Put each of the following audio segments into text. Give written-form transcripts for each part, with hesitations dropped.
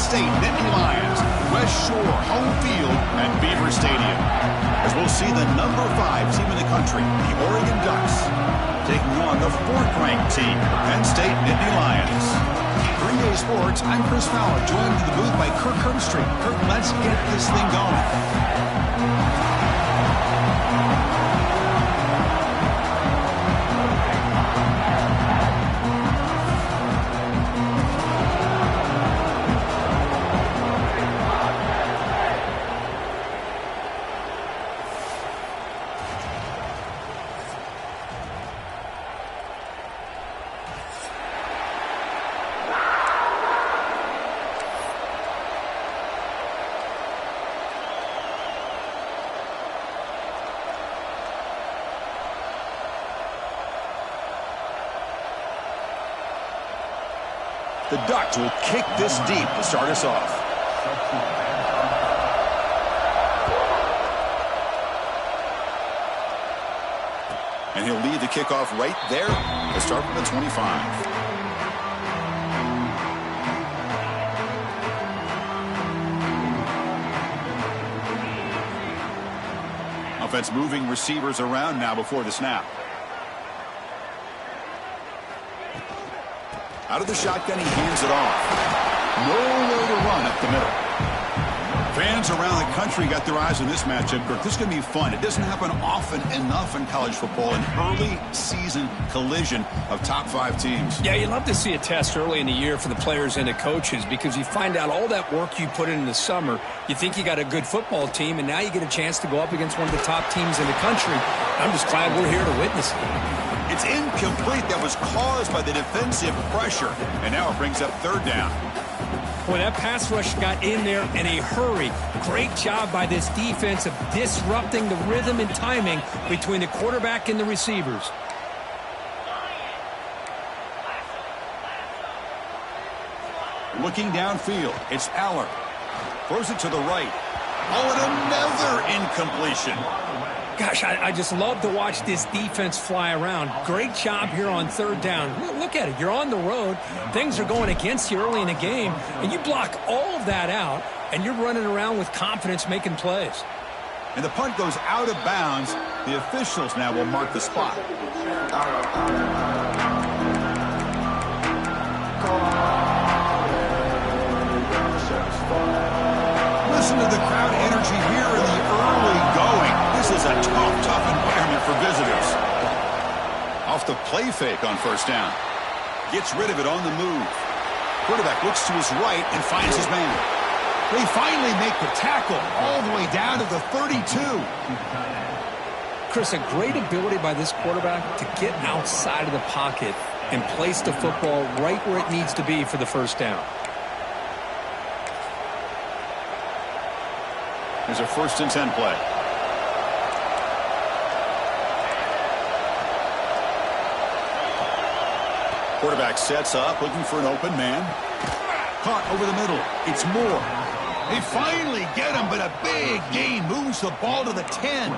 State Nittany Lions, West Shore home field at Beaver Stadium. As we'll see the number 5 team in the country, the Oregon Ducks, taking on the 4th-ranked team, the Penn State Nittany Lions. Green Day Sports, I'm Chris Fowler, joined in the booth by Kirk Herbstreit. Kirk, let's get this thing going. The Ducks will kick this deep to start us off. And he'll lead the kickoff right there to start from the 25. Offense moving receivers around now before the snap. Out of the shotgun, he hands it off. Nowhere to run up the middle. Fans around the country got their eyes on this matchup, Kirk. This is going to be fun. It doesn't happen often enough in college football, an early season collision of top 5 teams. Yeah, you love to see a test early in the year for the players and the coaches because you find out all that work you put in the summer. You think you got a good football team, and now you get a chance to go up against one of the top teams in the country. I'm just glad we're here to witness it. It's incomplete. That was caused by the defensive pressure. And now it brings up 3rd down. Boy, that pass rush got in there in a hurry. Great job by this defense of disrupting the rhythm and timing between the quarterback and the receivers. Looking downfield, it's Aller. Throws it to the right. Oh, and another incompletion. Gosh, I just love to watch this defense fly around. Great job here on 3rd down. Look at it. You're on the road. Things are going against you early in the game, and you block all of that out, and you're running around with confidence making plays. And the punt goes out of bounds. The officials now will mark the spot. Listen to the crowd energy here in the early going. This is a tough environment for visitors. Off the play fake on 1st down. Gets rid of it on the move. Quarterback looks to his right and finds his man. They finally make the tackle all the way down to the 32. Chris, a great ability by this quarterback to get outside of the pocket and place the football right where it needs to be for the 1st down. Here's a 1st and 10 play. Quarterback sets up, looking for an open man. Caught over the middle. It's Moore. They finally get him, but a big gain moves the ball to the 10.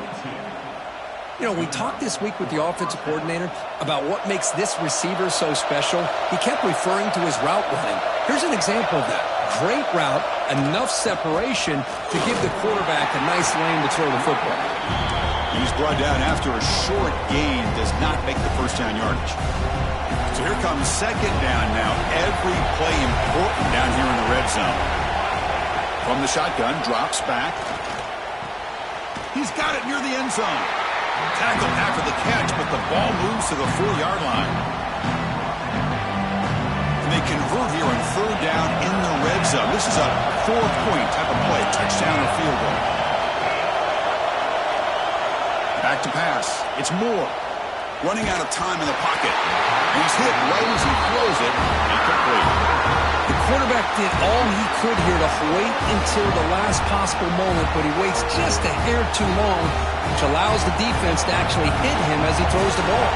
You know, we talked this week with the offensive coordinator about what makes this receiver so special. He kept referring to his route running. Here's an example of that. Great route, enough separation to give the quarterback a nice lane to throw the football. He's brought down after a short gain, does not make the 1st down yardage. So here comes 2nd down now. Every play important down here in the red zone. From the shotgun, drops back. He's got it near the end zone. Tackled after the catch, but the ball moves to the 4-yard line. And they convert here on 3rd down in the red zone. This is a 4-point type of play, touchdown or field goal. Back to pass. It's Moore. Running out of time in the pocket. And he's hit right as he throws it. Incomplete. The quarterback did all he could here to wait until the last possible moment, but he waits just a hair too long, which allows the defense to actually hit him as he throws the ball.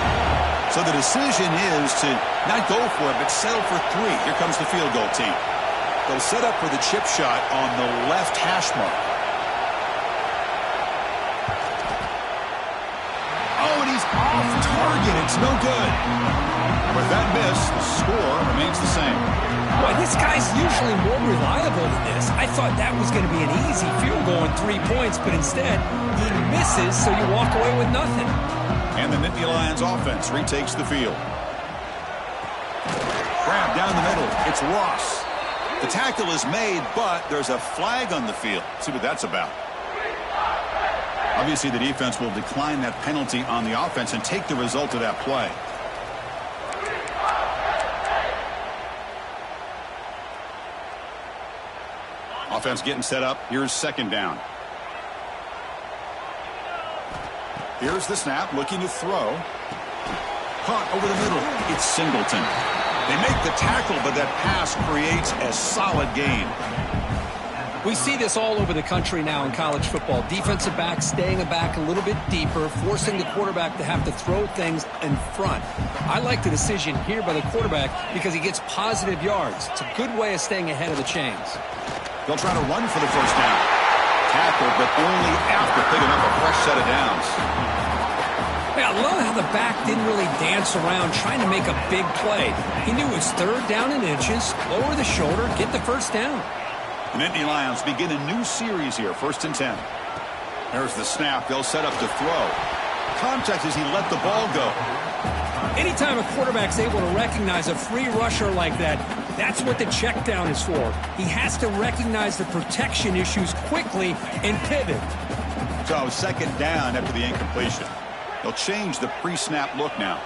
So the decision is to not go for it, but settle for 3. Here comes the field goal team. They'll set up for the chip shot on the left hash mark. Oh, and he's off target. again. It's no good. With that miss, the score remains the same. Boy, this guy's usually more reliable than this. I thought that was going to be an easy field goal and 3 points, but instead, he misses, so you walk away with nothing. And the Nittany Lions offense retakes the field. Grab down the middle. It's Ross. The tackle is made, but there's a flag on the field. See what that's about. Obviously, the defense will decline that penalty on the offense and take the result of that play. Offense getting set up. Here's second down. Here's the snap, looking to throw. Caught over the middle. It's Singleton. They make the tackle, but that pass creates a solid gain. We see this all over the country now in college football. Defensive backs staying back a little bit deeper, forcing the quarterback to have to throw things in front. I like the decision here by the quarterback because he gets positive yards. It's a good way of staying ahead of the chains. They'll try to run for the first down. Tackle, but only after picking up a fresh set of downs. Hey, I love how the back didn't really dance around trying to make a big play. He knew it's third down in inches, lower the shoulder, get the first down. The Nittany Lions begin a new series here, 1st and 10. There's the snap. They'll set up to throw. Contact as he let the ball go. Anytime a quarterback's able to recognize a free rusher like that, that's what the check down is for. He has to recognize the protection issues quickly and pivot. So second down after the incompletion. They'll change the pre-snap look now.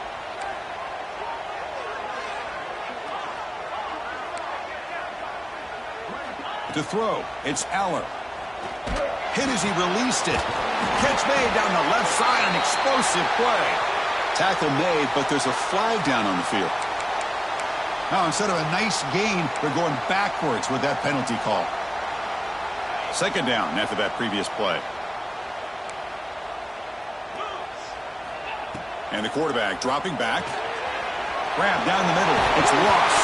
To throw, it's Aller. Hit as he released it. Catch made down the left side, an explosive play. Tackle made, but there's a flag down on the field. Now, instead of a nice gain, they're going backwards with that penalty call. Second down after that previous play. And the quarterback dropping back. Grab down the middle. It's Ross.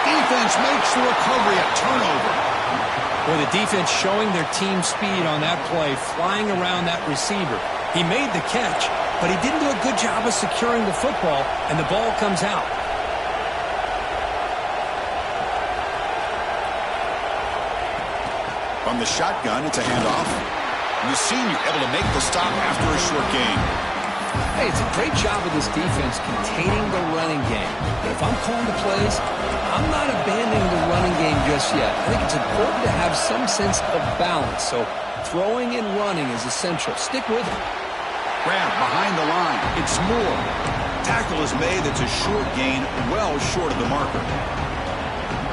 Defense makes the recovery, a turnover. Well, the defense showing their team speed on that play, flying around that receiver. He made the catch, but he didn't do a good job of securing the football, and the ball comes out. From the shotgun, it's a handoff. And the senior able to make the stop after a short gain. Hey, it's a great job of this defense containing the running game. But if I'm calling the plays, I'm not abandoning the running game just yet. I think it's important to have some sense of balance. So throwing and running is essential. Stick with it. Grab behind the line. It's Moore. Tackle is made. That's a short gain, well short of the marker.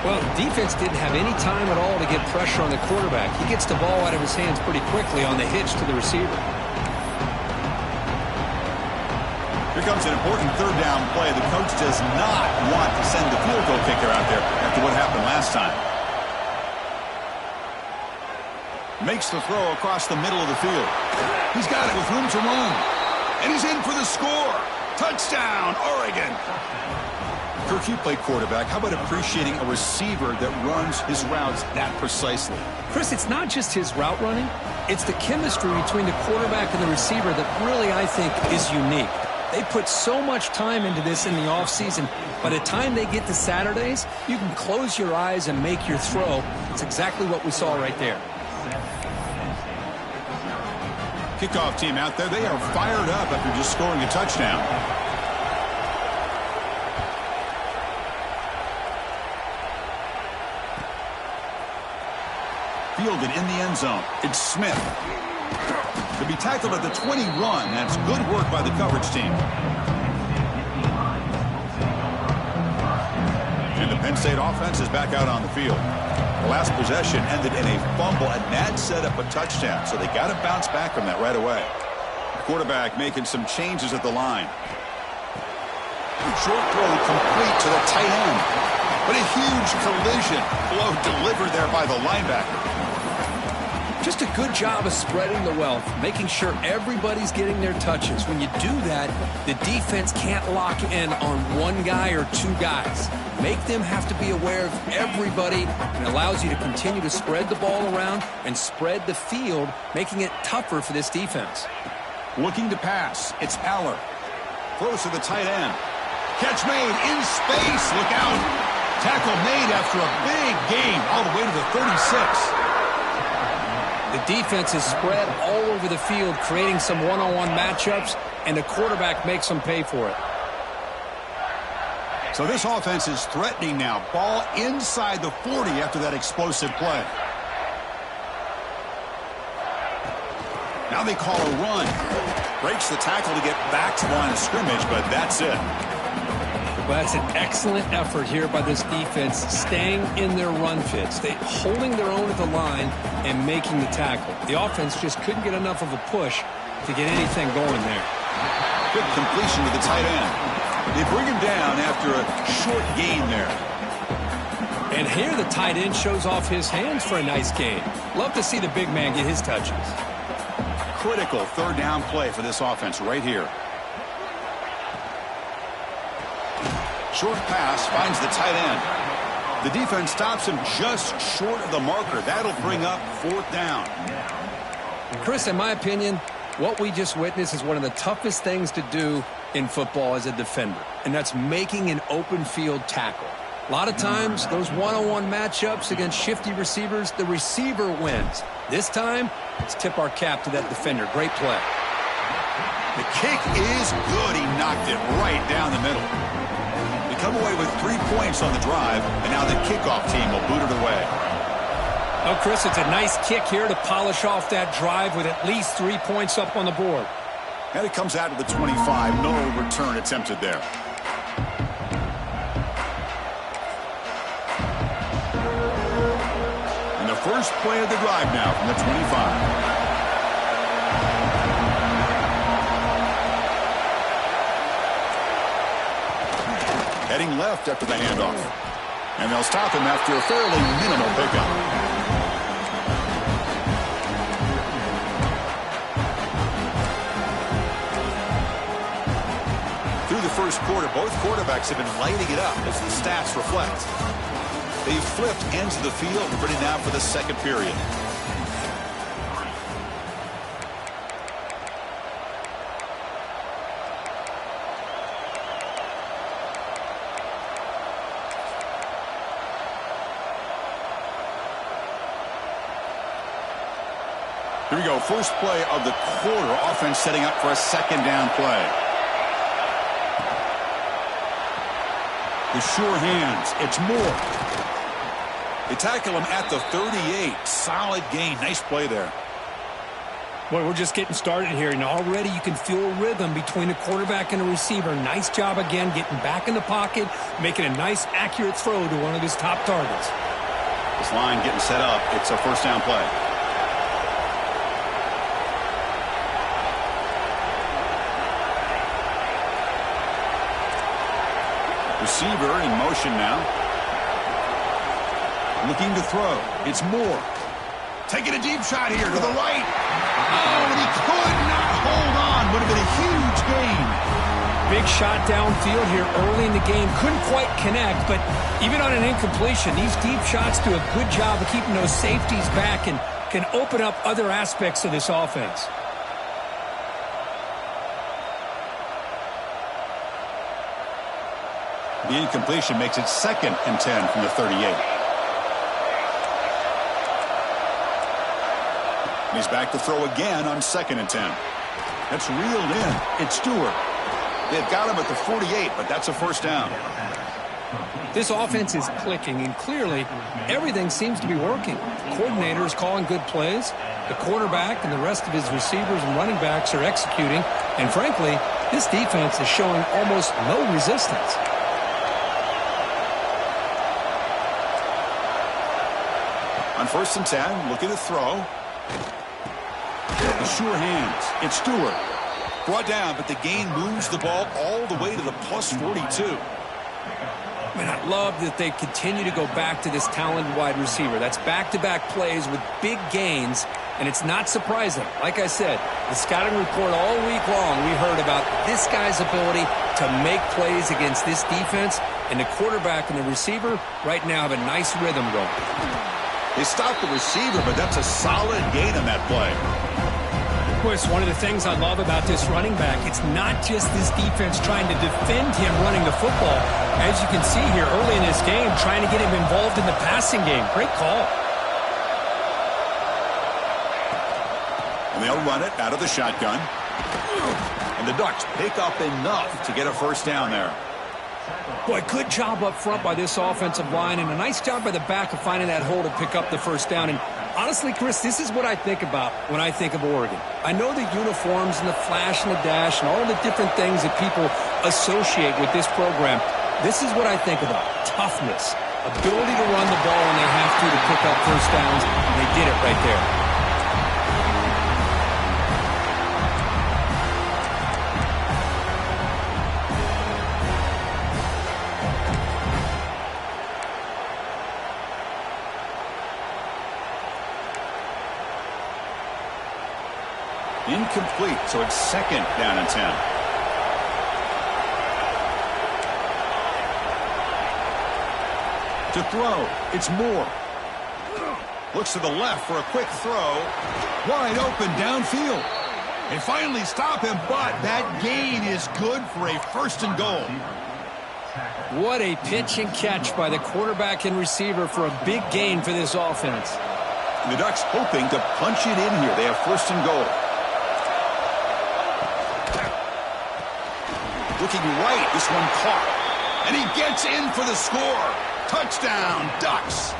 Well, the defense didn't have any time at all to get pressure on the quarterback. He gets the ball out of his hands pretty quickly on the hitch to the receiver. Here comes an important third down play. The coach does not want to send the field goal kicker out there after what happened last time. Makes the throw across the middle of the field. He's got it with room to run. And he's in for the score. Touchdown, Oregon. Kirk, you played quarterback. How about appreciating a receiver that runs his routes that precisely? Chris, it's not just his route running. It's the chemistry between the quarterback and the receiver that really, I think, is unique. They put so much time into this in the offseason. By the time they get to Saturdays, you can close your eyes and make your throw. It's exactly what we saw right there. Kickoff team out there. They are fired up after just scoring a touchdown. Fielded in the end zone. It's Smith. To be tackled at the 21. That's good work by the coverage team. And the Penn State offense is back out on the field. The last possession ended in a fumble, and that set up a touchdown. So they got to bounce back from that right away. The quarterback making some changes at the line. Short throw complete to the tight end. But a huge collision blow delivered there by the linebacker. Just a good job of spreading the wealth, making sure everybody's getting their touches. When you do that, the defense can't lock in on one guy or two guys. Make them have to be aware of everybody, and allows you to continue to spread the ball around and spread the field, making it tougher for this defense. Looking to pass. It's Aller. Throws to the tight end. Catch made in space. Look out. Tackle made after a big gain all the way to the 36. The defense is spread all over the field, creating some one-on-one matchups, and the quarterback makes them pay for it. So this offense is threatening now. Ball inside the 40 after that explosive play. Now they call a run. Breaks the tackle to get back to the line of scrimmage, but that's it. Well, that's an excellent effort here by this defense, staying in their run fits. They holding their own at the line and making the tackle. The offense just couldn't get enough of a push to get anything going there. Good completion to the tight end. They bring him down after a short gain there. And here the tight end shows off his hands for a nice gain. Love to see the big man get his touches. Critical third down play for this offense right here. Short pass finds the tight end. The defense stops him just short of the marker. That'll bring up fourth down. Chris, in my opinion, what we just witnessed is one of the toughest things to do in football as a defender, and that's making an open field tackle. A lot of times, those one-on-one matchups against shifty receivers, the receiver wins. This time, let's tip our cap to that defender. Great play. The kick is good. He knocked it right down the middle. They come away with 3 points on the drive, and now the kickoff team will boot it away. Oh, Chris, it's a nice kick here to polish off that drive with at least 3 points up on the board. And it comes out to the 25. No return attempted there. And the first play of the drive now from the 25. Heading left after the handoff. And they'll stop him after a fairly minimal pickup. Through the first quarter, both quarterbacks have been lighting it up as the stats reflect. They've flipped ends of the field and ready now for the second period. Here we go, first play of the quarter. Offense setting up for a second down play. The sure hands, it's Moore. They tackle him at the 38. Solid gain, nice play there. Boy, we're just getting started here, and already you can feel a rhythm between the quarterback and the receiver. Nice job again getting back in the pocket, making a nice, accurate throw to one of his top targets. This line getting set up. It's a first down play. Receiver in motion now. Looking to throw. It's Moore. Taking a deep shot here to the right. Oh, and he could not hold on. Would have been a huge gain. Big shot downfield here early in the game. Couldn't quite connect, but even on an incompletion, these deep shots do a good job of keeping those safeties back and can open up other aspects of this offense. The incompletion makes it 2nd and 10 from the 38. And he's back to throw again on 2nd and 10. That's reeled in. It's Stewart. They've got him at the 48, but that's a first down. This offense is clicking, and clearly everything seems to be working. The coordinator is calling good plays. The quarterback and the rest of his receivers and running backs are executing. And frankly, this defense is showing almost no resistance. On 1st and 10, looking to throw. The sure hands. It's Stewart. Brought down, but the gain moves the ball all the way to the plus 42. Man, I love that they continue to go back to this talented wide receiver. That's back-to-back plays with big gains, and it's not surprising. Like I said, the scouting report all week long, we heard about this guy's ability to make plays against this defense, and the quarterback and the receiver right now have a nice rhythm going. They stopped the receiver, but that's a solid gain on that play. Well, it's one of the things I love about this running back. It's not just this defense trying to defend him running the football. As you can see here early in this game, trying to get him involved in the passing game. Great call. And they'll run it out of the shotgun. And the Ducks pick up enough to get a first down there. Boy, good job up front by this offensive line, and a nice job by the back of finding that hole to pick up the first down. And honestly, Chris, this is what I think about when I think of Oregon. I know the uniforms and the flash and the dash and all the different things that people associate with this program. This is what I think about. Toughness. Ability to run the ball when they have to pick up first downs, and they did it right there. Incomplete, so it's second down and 10. To throw, it's Moore. Looks to the left for a quick throw. Wide open downfield. They finally stop him, but that gain is good for a first and goal. What a pitch and catch by the quarterback and receiver for a big gain for this offense. And the Ducks hoping to punch it in here. They have first and goal. Looking right, this one caught. And he gets in for the score. Touchdown, Ducks.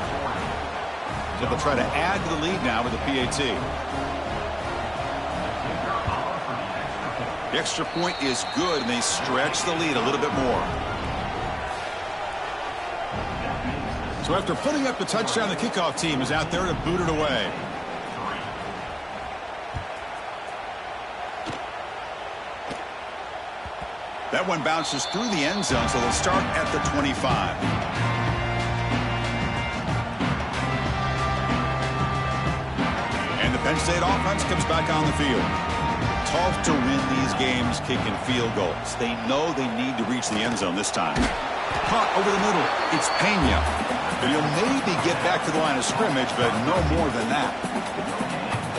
So they'll try to add to the lead now with a PAT. The extra point is good, and they stretch the lead a little bit more. So after putting up the touchdown, the kickoff team is out there to boot it away. That one bounces through the end zone, so they'll start at the 25. And the Penn State offense comes back on the field. Tough to win these games kicking field goals. They know they need to reach the end zone this time. Caught over the middle. It's Pena. And he'll maybe get back to the line of scrimmage, but no more than that.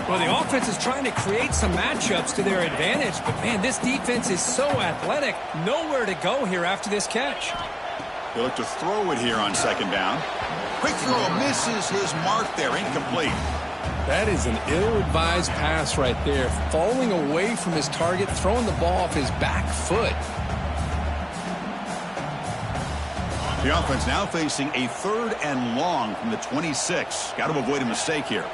Well, the offense is trying to create some matchups to their advantage, but, man, this defense is so athletic. Nowhere to go here after this catch. They look to throw it here on second down. Quick throw misses his mark there. Incomplete. That is an ill-advised pass right there. Falling away from his target, throwing the ball off his back foot. The offense now facing a third and long from the 26. Got to avoid a mistake here.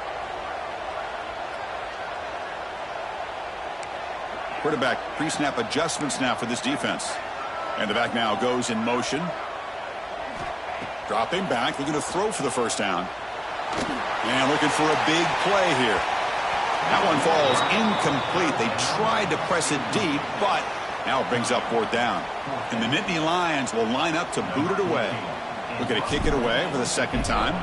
Quarterback pre-snap adjustments now for this defense. And the back now goes in motion. Dropping back, looking to throw for the first down. And looking for a big play here. That one falls incomplete. They tried to press it deep, but now it brings up fourth down. And the Nittany Lions will line up to boot it away. Looking to kick it away for the second time.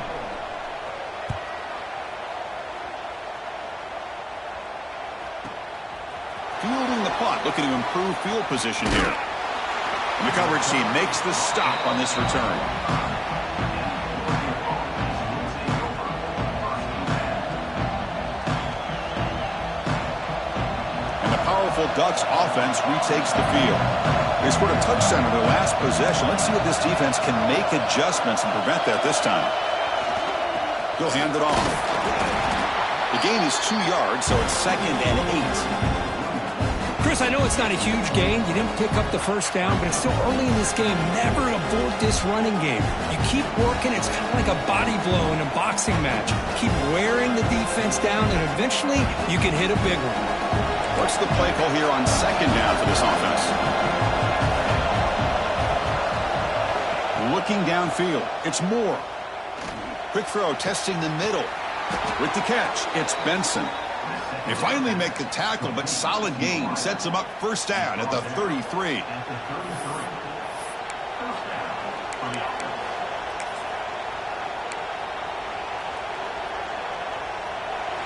Fielding the punt, looking to improve field position here. And the coverage team makes the stop on this return. And the powerful Ducks offense retakes the field. They scored a touchdown in their last possession. Let's see if this defense can make adjustments and prevent that this time. He'll hand it off. The gain is 2 yards, so it's second and 8. Chris, I know it's not a huge gain. You didn't pick up the first down, but it's still early in this game. Never abort this running game. You keep working. It's kind of like a body blow in a boxing match. Keep wearing the defense down, and eventually you can hit a big one. What's the play call here on second down for this offense? Looking downfield. It's Moore. Quick throw, testing the middle. With the catch, it's Benson. They finally make the tackle, but solid gain sets them up first down at the 33.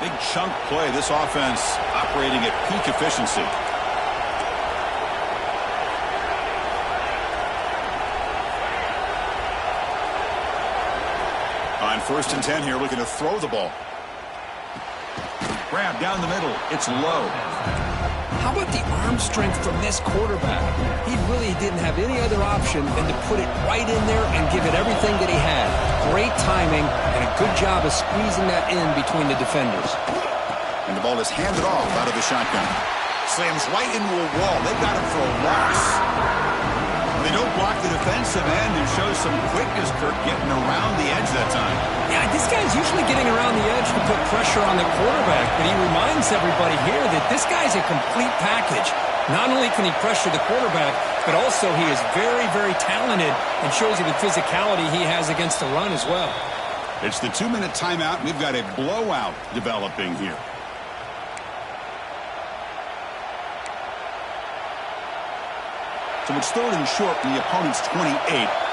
Big chunk play. This offense operating at peak efficiency. On first and 10 here, looking to throw the ball. Grab down the middle. It's low. How about the arm strength from this quarterback? He really didn't have any other option than to put it right in there and give it everything that he had. Great timing and a good job of squeezing that in between the defenders. And the ball is handed off out of the shotgun. Slams right into a wall. They got him for a loss. They don't block the defensive end and show some quickness, Kirk, getting around the edge that time. Yeah, this guy's usually getting around the edge to put pressure on the quarterback, but he reminds everybody here that this guy's a complete package. Not only can he pressure the quarterback, but also he is very, very talented and shows you the physicality he has against the run as well. It's the 2-minute timeout. We've got a blowout developing here. So it's 3rd and short from the opponent's 28.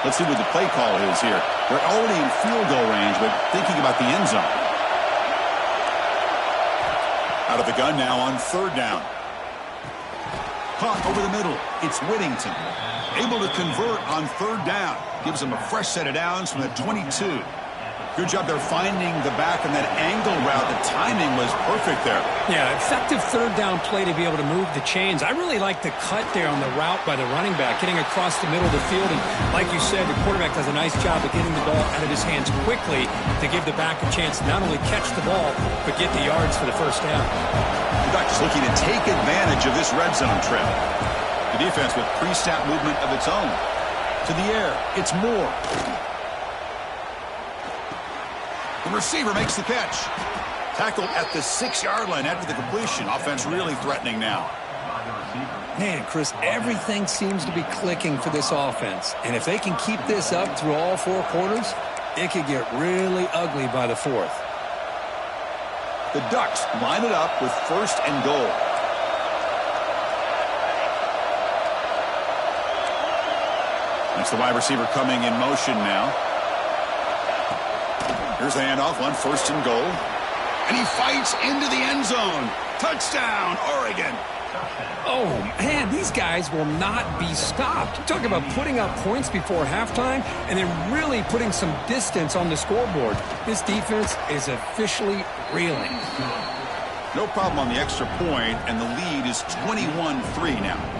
Let's see what the play call is here. They're already in field goal range, but thinking about the end zone. Out of the gun now on 3rd down. Caught over the middle. It's Whittington. Able to convert on 3rd down. Gives them a fresh set of downs from the 22. Good job there finding the back on that angle route. The timing was perfect there. Yeah, effective 3rd down play to be able to move the chains. I really like the cut there on the route by the running back, getting across the middle of the field. And like you said, the quarterback does a nice job of getting the ball out of his hands quickly to give the back a chance to not only catch the ball, but get the yards for the 1st down. The Ducks looking to take advantage of this red zone trip. The defense with pre-snap movement of its own. To the air, it's Moore. The receiver makes the catch. Tackled at the 6-yard line after the completion. Offense really threatening now. Man, Chris, everything seems to be clicking for this offense. And if they can keep this up through all 4 quarters, it could get really ugly by the 4th. The Ducks line it up with 1st and goal. That's the wide receiver coming in motion now. Here's the handoff on 1st and goal. And he fights into the end zone. Touchdown, Oregon. Oh, man, these guys will not be stopped. Talk about putting up points before halftime and then really putting some distance on the scoreboard. This defense is officially reeling. No problem on the extra point, and the lead is 21-3 now.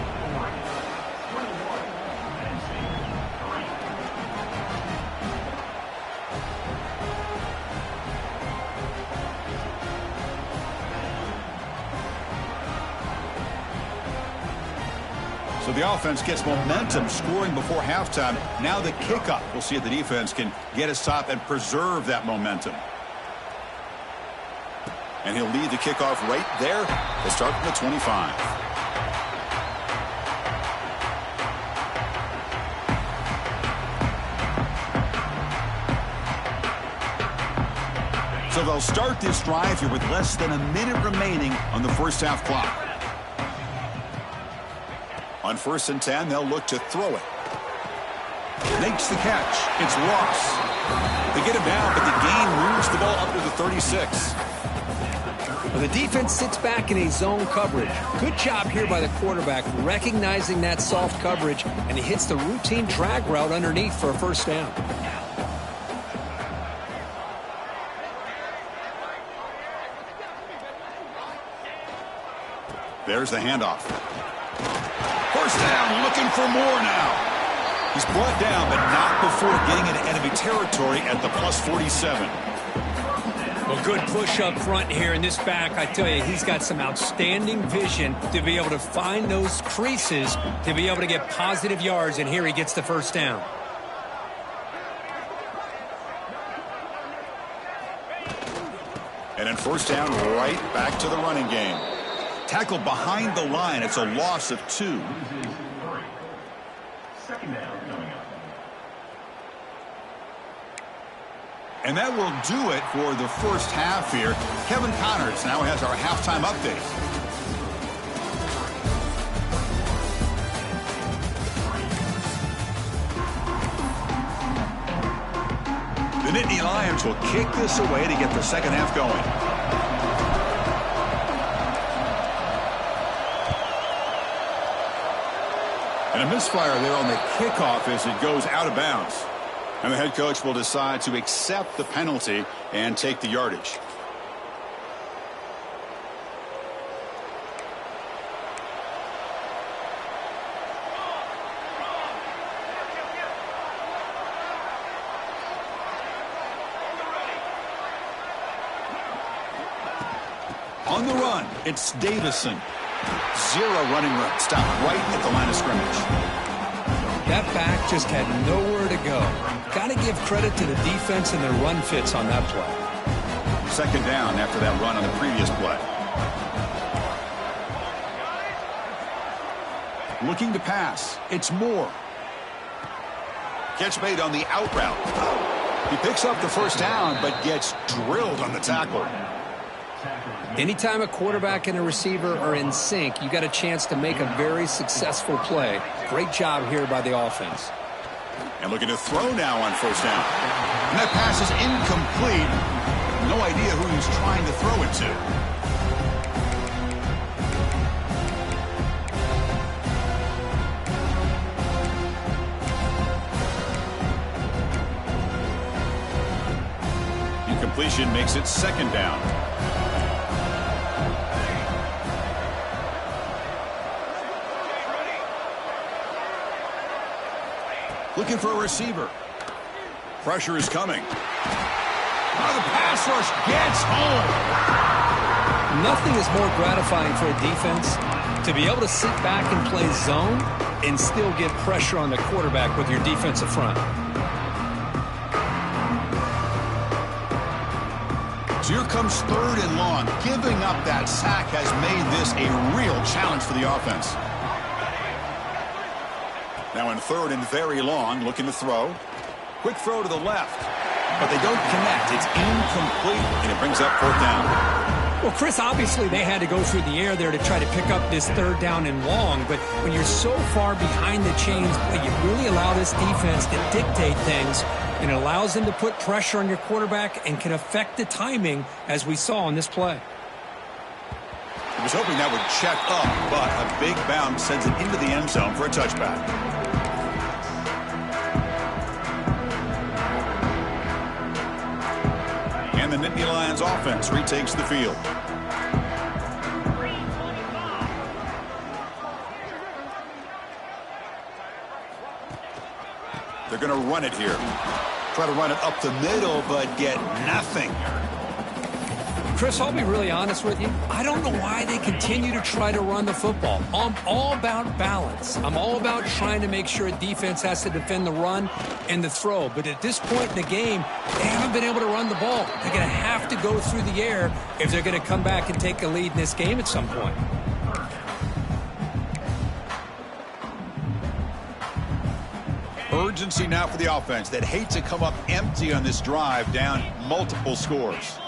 So the offense gets momentum scoring before halftime. Now the kickoff. We'll see if the defense can get a stop and preserve that momentum. And he'll lead the kickoff right there. They start from the 25. So they'll start this drive here with less than a minute remaining on the 1st half clock. On 1st and 10, they'll look to throw it. Makes the catch. It's Ross. They get him down, but the gain moves the ball up to the 36. Well, the defense sits back in a zone coverage. Good job here by the quarterback, recognizing that soft coverage, and he hits the routine drag route underneath for a 1st down. There's the handoff. 1st down, looking for more now. He's brought down, but not before getting into enemy territory at the plus 47. Well, good push up front here in this back. I tell you, he's got some outstanding vision to be able to find those creases, to be able to get positive yards, and here he gets the 1st down. And then 1st down, right back to the running game. Tackled behind the line. It's a loss of 2. 2nd down coming up. And that will do it for the 1st half here. Kevin Connors now has our halftime update. The Nittany Lions will kick this away to get the 2nd half going. And a misfire there on the kickoff as it goes out of bounds. And the head coach will decide to accept the penalty and take the yardage. On the run, it's Davison. Zero running room. Stop right at the line of scrimmage. That back just had nowhere to go. Got to give credit to the defense and their run fits on that play. Second down after that run on the previous play. Looking to pass. It's Moore. Catch made on the out route. He picks up the first down, but gets drilled on the tackle. Anytime a quarterback and a receiver are in sync, you got a chance to make a very successful play. Great job here by the offense. And looking to throw now on first down. And that pass is incomplete. No idea who he's trying to throw it to. Incompletion makes it second down. Looking for a receiver. Pressure is coming. Oh, the pass rush gets home. Nothing is more gratifying for a defense to be able to sit back and play zone and still get pressure on the quarterback with your defensive front. So here comes third and long. Giving up that sack has made this a real challenge for the offense. Now in third and very long, looking to throw. Quick throw to the left, but they don't connect. It's incomplete, and it brings up fourth down. Well, Chris, obviously they had to go through the air there to try to pick up this third down and long, but when you're so far behind the chains, you really allow this defense to dictate things, and it allows them to put pressure on your quarterback and can affect the timing, as we saw in this play. He was hoping that would check up, but a big bounce sends it into the end zone for a touchback. And the Nittany Lions offense retakes the field. They're going to run it here. Try to run it up the middle, but get nothing. Chris, I'll be really honest with you. I don't know why they continue to try to run the football. I'm all about balance. I'm all about trying to make sure a defense has to defend the run and the throw. But at this point in the game, they haven't been able to run the ball. They're going to have to go through the air if they're going to come back and take a lead in this game at some point. Urgency now for the offense that hate to come up empty on this drive, down multiple scores.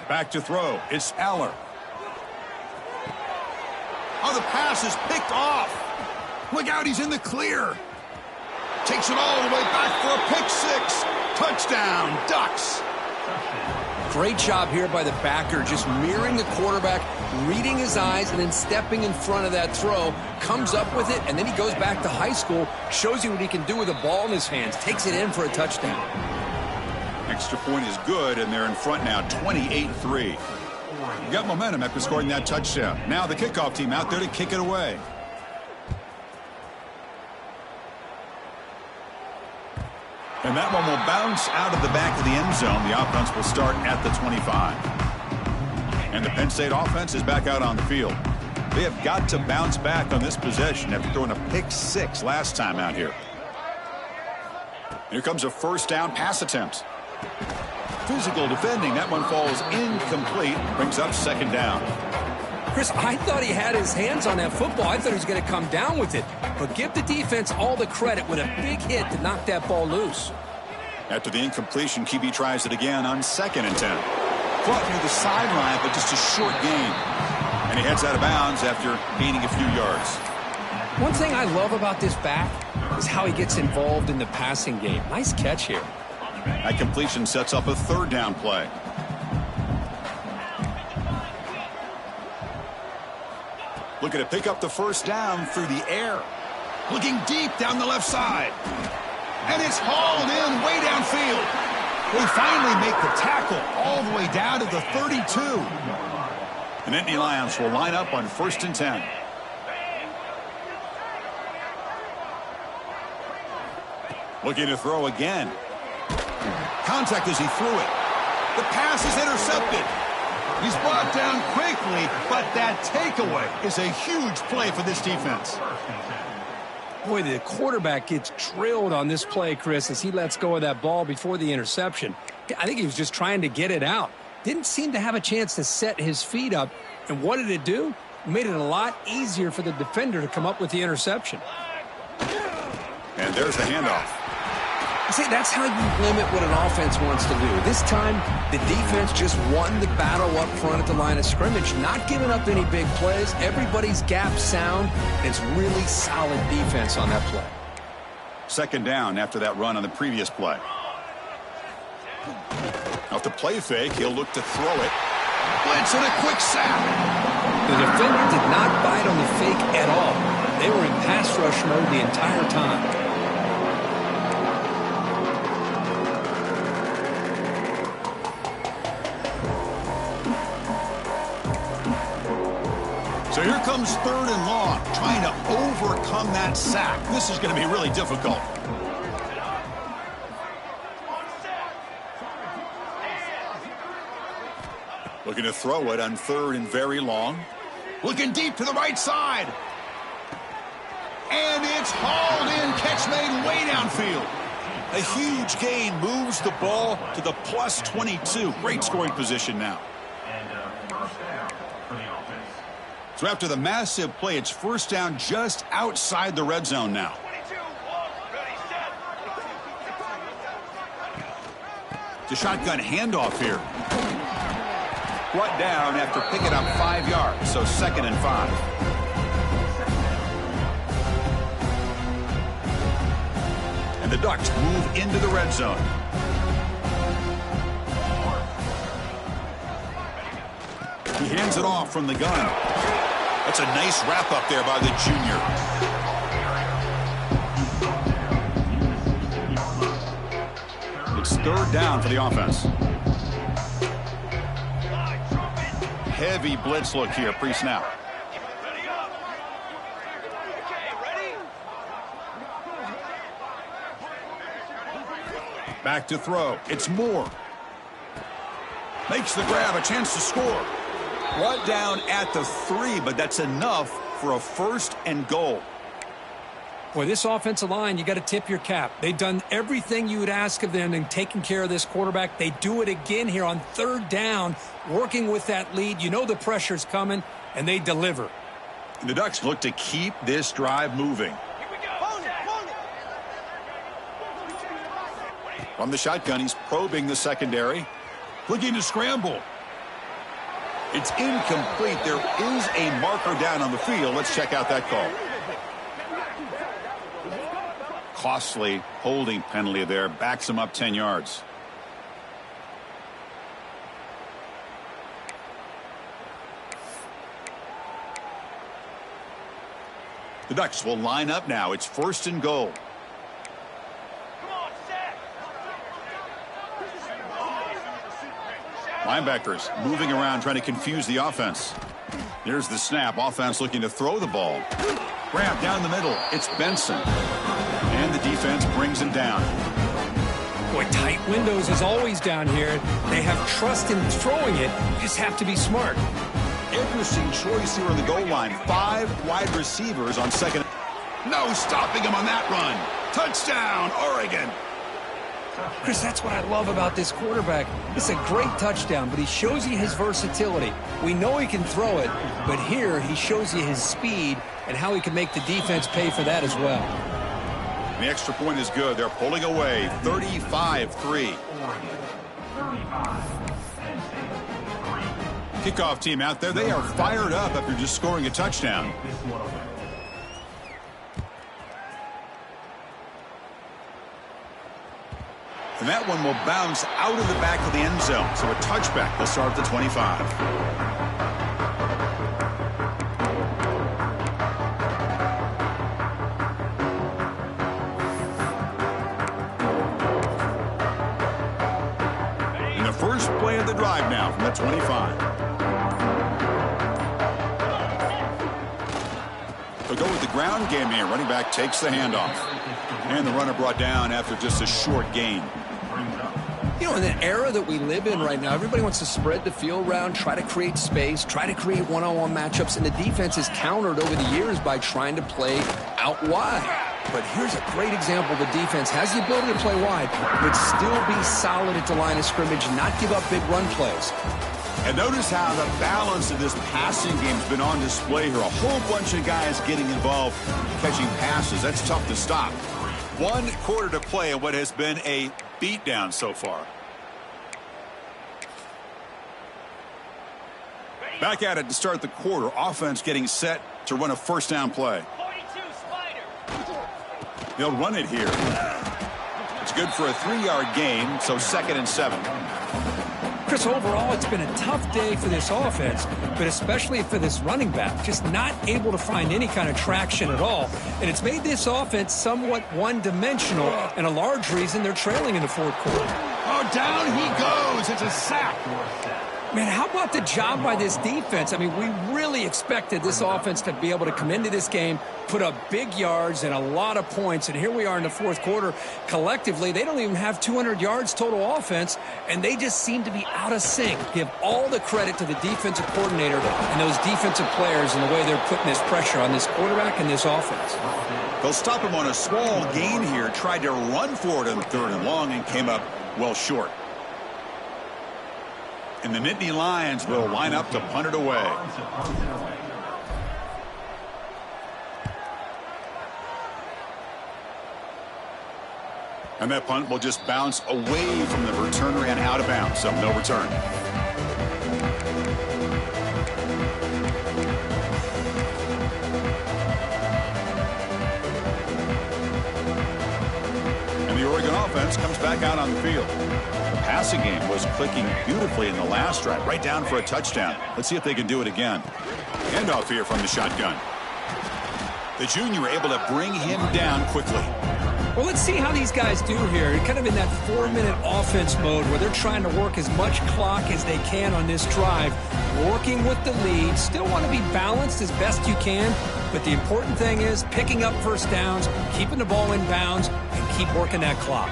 Back to throw. It's Aller. Oh, the pass is picked off. Look out, he's in the clear. Takes it all the way back for a pick six. Touchdown, Ducks. Great job here by the backer, just mirroring the quarterback, reading his eyes, and then stepping in front of that throw. Comes up with it, and then he goes back to high school, shows you what he can do with the ball in his hands, takes it in for a touchdown. Extra point is good, and they're in front now, 28-3. You got momentum after scoring that touchdown. Now the kickoff team out there to kick it away. And that one will bounce out of the back of the end zone. The offense will start at the 25. And the Penn State offense is back out on the field. They have got to bounce back on this possession after throwing a pick six last time out here. Here comes a first down pass attempt. Physical defending. That one falls incomplete. Brings up second down. Chris, I thought he had his hands on that football. I thought he was going to come down with it. But give the defense all the credit with a big hit to knock that ball loose. After the incompletion, QB tries it again on 2nd and 10. Caught near the sideline, but just a short gain. And he heads out of bounds after gaining a few yards. One thing I love about this back is how he gets involved in the passing game. Nice catch here. That completion sets up a third down play. Looking to pick up the first down through the air. Looking deep down the left side. And it's hauled in way downfield. They finally make the tackle all the way down to the 32. And Nittany Lions will line up on 1st and 10. Looking to throw again. Contact as he threw it. The pass is intercepted. He's brought down quickly, but that takeaway is a huge play for this defense. Boy, the quarterback gets drilled on this play, Chris, as he lets go of that ball before the interception. I think he was just trying to get it out. Didn't seem to have a chance to set his feet up. And what did it do? It made it a lot easier for the defender to come up with the interception. And there's the handoff. See, that's how you limit what an offense wants to do. This time, the defense just won the battle up front at the line of scrimmage, not giving up any big plays. Everybody's gap sound. It's really solid defense on that play. Second down after that run on the previous play. Off the play fake, he'll look to throw it. Blitz and a quick sack. The defender did not bite on the fake at all. They were in pass rush mode the entire time. So here comes 3rd and long, trying to overcome that sack. This is going to be really difficult. Looking to throw it on 3rd and very long. Looking deep to the right side. And it's hauled in. Catch made way downfield. A huge gain moves the ball to the plus 22. Great scoring position now. So after the massive play, it's first down just outside the red zone now. It's a shotgun handoff here. Brought down after picking up 5 yards, so 2nd and 5. And the Ducks move into the red zone. He hands it off from the gun. That's a nice wrap up there by the junior. It's 3rd down for the offense. Heavy blitz look here pre-snap. Back to throw. It's Moore. Makes the grab, a chance to score. Brought down at the 3, but that's enough for a 1st and goal. Boy, this offensive line, you got to tip your cap. They've done everything you would ask of them in taking care of this quarterback. They do it again here on 3rd down, working with that lead. You know the pressure's coming, and they deliver. And the Ducks look to keep this drive moving. From the shotgun, he's probing the secondary. Looking to scramble. It's incomplete. There is a marker down on the field. Let's check out that call. Costly holding penalty there. Backs him up 10 yards. The Ducks will line up now. It's 1st and goal. Linebackers moving around trying to confuse the offense. Here's the snap. Offense looking to throw the ball. Grab down the middle. It's Benson. And the defense brings him down. Boy, tight windows is always down here. They have trust in throwing it. You just have to be smart. Interesting choice here on the goal line. 5 wide receivers on 2nd. No stopping him on that run. Touchdown, Oregon. Chris, that's what I love about this quarterback. It's a great touchdown, but he shows you his versatility. We know he can throw it, but here he shows you his speed and how he can make the defense pay for that as well. The extra point is good. They're pulling away 35-3. Kickoff team out there. They are fired up after just scoring a touchdown. And that one will bounce out of the back of the end zone. So a touchback will start at the 25. And the first play of the drive now from the 25. They'll go with the ground game here. Running back takes the handoff. And the runner brought down after just a short gain. You know, in the era that we live in right now, everybody wants to spread the field around, try to create space, try to create one-on-one matchups, and the defense is countered over the years by trying to play out wide. But here's a great example. The defense has the ability to play wide, but still be solid at the line of scrimmage, not give up big run plays. And notice how the balance of this passing game has been on display here. A whole bunch of guys getting involved catching passes. That's tough to stop. 1 quarter to play in what has been a beatdown so far. Back at it to start the quarter. Offense getting set to run a first down play. They'll run it here. It's good for a 3-yard gain, so 2nd and 7. Chris, overall, it's been a tough day for this offense, but especially for this running back. Just not able to find any kind of traction at all. And it's made this offense somewhat one-dimensional, and a large reason they're trailing in the fourth quarter. Oh, down he goes. It's a sack. Man, how about the job by this defense? I mean, we really expected this offense to be able to come into this game, put up big yards and a lot of points, and here we are in the fourth quarter. Collectively, they don't even have 200 yards total offense, and they just seem to be out of sync. Give all the credit to the defensive coordinator and those defensive players and the way they're putting this pressure on this quarterback and this offense. They'll stop him on a small gain here. Tried to run for it on 3rd and long and came up well short. And the Nittany Lions will line up to punt it away. And that punt will just bounce away from the returner and out of bounds, so no return. And the Oregon offense comes back out on the field. The passing game was clicking beautifully in the last drive, right down for a touchdown. Let's see if they can do it again. Handoff here from the shotgun. The junior able to bring him down quickly. Well, let's see how these guys do here. Kind of in that 4-minute offense mode where they're trying to work as much clock as they can on this drive, working with the lead. Still want to be balanced as best you can, but the important thing is picking up first downs, keeping the ball in bounds, and keep working that clock.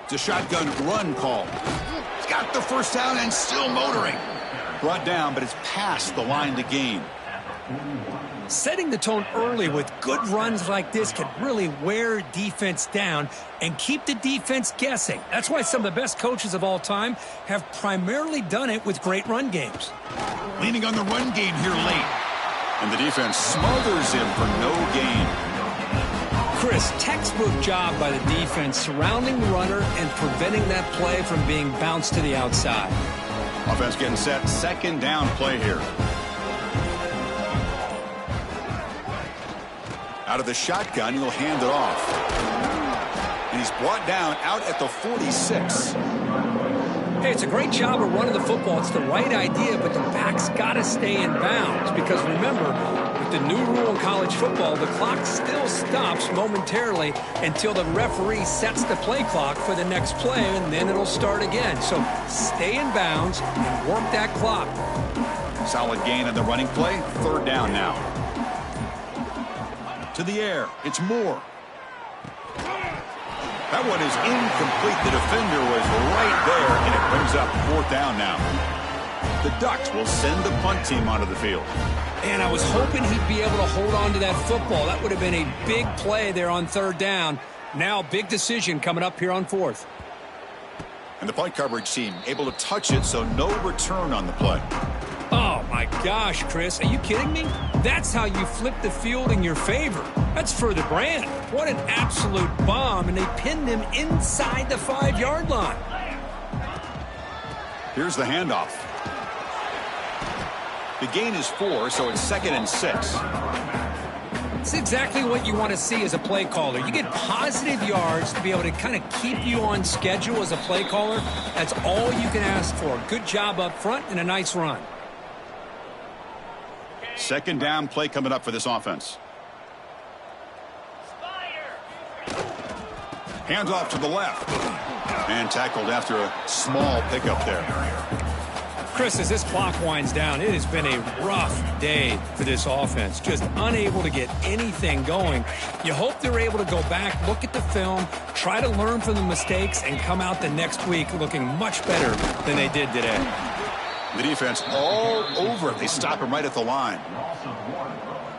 It's a shotgun run call. He's got the first down and still motoring. Brought down, but it's past the line to gain. Setting the tone early with good runs like this can really wear defense down and keep the defense guessing. That's why some of the best coaches of all time have primarily done it with great run games. Leaning on the run game here late. And the defense smothers him for no gain. Chris, textbook job by the defense surrounding the runner and preventing that play from being bounced to the outside. Offense getting set. 2nd down play here. Out of the shotgun, he'll hand it off. And he's brought down out at the 46. Hey, it's a great job of running the football. It's the right idea, but the back's got to stay in bounds. Because remember, with the new rule in college football, the clock still stops momentarily until the referee sets the play clock for the next play, and then it'll start again. So stay in bounds and work that clock. Solid gain on the running play. 3rd down now. To the air. It's Moore. That one is incomplete. The defender was right there, and it brings up 4th down now. The Ducks will send the punt team onto the field. And I was hoping he'd be able to hold on to that football. That would have been a big play there on 3rd down. Now, big decision coming up here on 4th. And the punt coverage team able to touch it, so no return on the play. Oh, my gosh, Chris. Are you kidding me? That's how you flip the field in your favor. That's for the brand. What an absolute bomb, and they pinned him inside the 5-yard line. Here's the handoff. The gain is 4, so it's 2nd and 6. It's exactly what you want to see as a play caller. You get positive yards to be able to kind of keep you on schedule as a play caller. That's all you can ask for. Good job up front and a nice run. 2nd down play coming up for this offense. Hands off to the left. And tackled after a small pickup there. Chris, as this clock winds down, it has been a rough day for this offense. Just unable to get anything going. You hope they're able to go back, look at the film, try to learn from the mistakes, and come out the next week looking much better than they did today. The defense all over it. They stop him right at the line.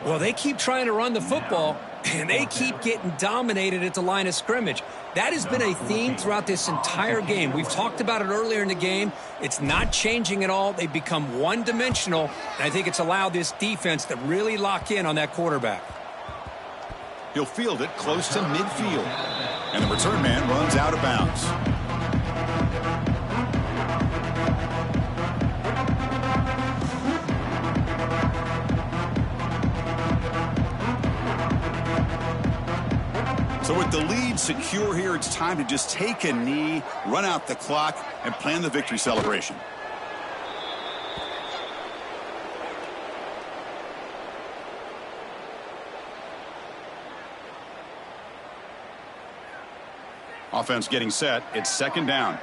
Well, they keep trying to run the football, and they keep getting dominated at the line of scrimmage. That has been a theme throughout this entire game. We've talked about it earlier in the game. It's not changing at all. They've become one-dimensional, and I think it's allowed this defense to really lock in on that quarterback. He'll field it close to midfield. And the return man runs out of bounds. So with the lead secure here, it's time to just take a knee, run out the clock, and plan the victory celebration. Offense getting set. It's second down.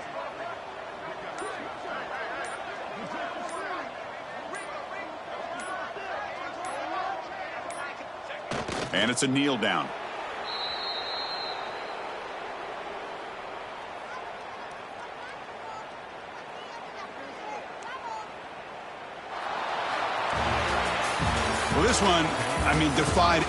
And it's a kneel down. Well, this one, I mean, defied